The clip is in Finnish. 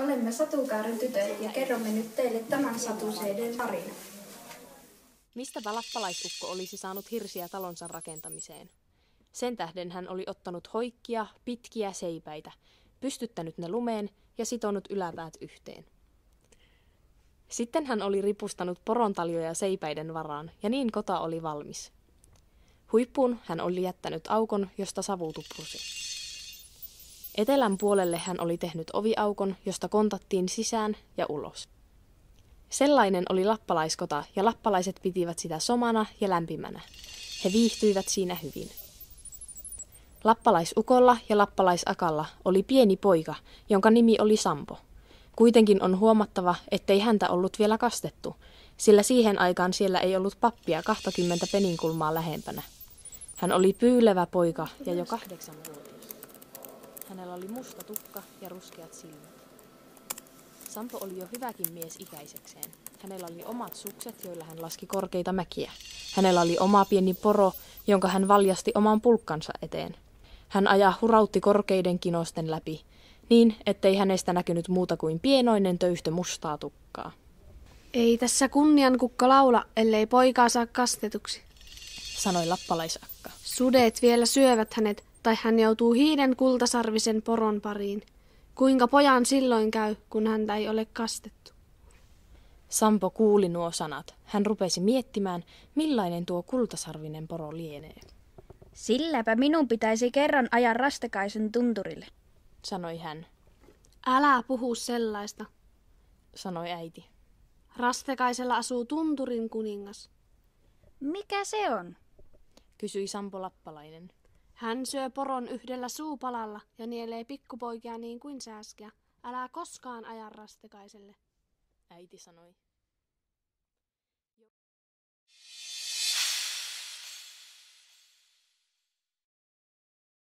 Olemme Satukaaren tytöt ja kerromme nyt teille tämän satuseiden tarinan. Mistäpä lappalaisukko olisi saanut hirsiä talonsa rakentamiseen? Sen tähden hän oli ottanut hoikkia, pitkiä seipäitä, pystyttänyt ne lumeen ja sitonut yläpäät yhteen. Sitten hän oli ripustanut porontaljoja seipäiden varaan, ja niin kota oli valmis. Huippuun hän oli jättänyt aukon, josta savu tuprusi. Etelän puolelle hän oli tehnyt oviaukon, josta kontattiin sisään ja ulos. Sellainen oli lappalaiskota, ja lappalaiset pitivät sitä somana ja lämpimänä. He viihtyivät siinä hyvin. Lappalaisukolla ja lappalaisakalla oli pieni poika, jonka nimi oli Sampo. Kuitenkin on huomattava, ettei häntä ollut vielä kastettu, sillä siihen aikaan siellä ei ollut pappia 20 peninkulmaa lähempänä. Hän oli pyylevä poika ja jo 8-vuotias. Hänellä oli musta tukka ja ruskeat silmät. Sampo oli jo hyväkin mies ikäisekseen. Hänellä oli omat sukset, joilla hän laski korkeita mäkiä. Hänellä oli oma pieni poro, jonka hän valjasti oman pulkkansa eteen. Hän hurautti korkeiden kinosten läpi, niin ettei hänestä näkynyt muuta kuin pienoinen töyhtö mustaa tukkaa. Ei tässä kunniankukka laula, ellei poikaa saa kastetuksi, sanoi lappalaisakka. Sudet vielä syövät hänet, tai hän joutuu hiiden kultasarvisen poron pariin. Kuinka pojan silloin käy, kun häntä ei ole kastettu? Sampo kuuli nuo sanat. Hän rupesi miettimään, millainen tuo kultasarvinen poro lienee. Silläpä minun pitäisi kerran ajaa Rastekaisen tunturille, sanoi hän. Älä puhu sellaista, sanoi äiti. Rastekaisella asuu tunturin kuningas. Mikä se on? Kysyi Sampo lappalainen. Hän syö poron yhdellä suupalalla ja nielee pikkupoikia niin kuin sääskiä. Älä koskaan aja Rastekaiselle, äiti sanoi.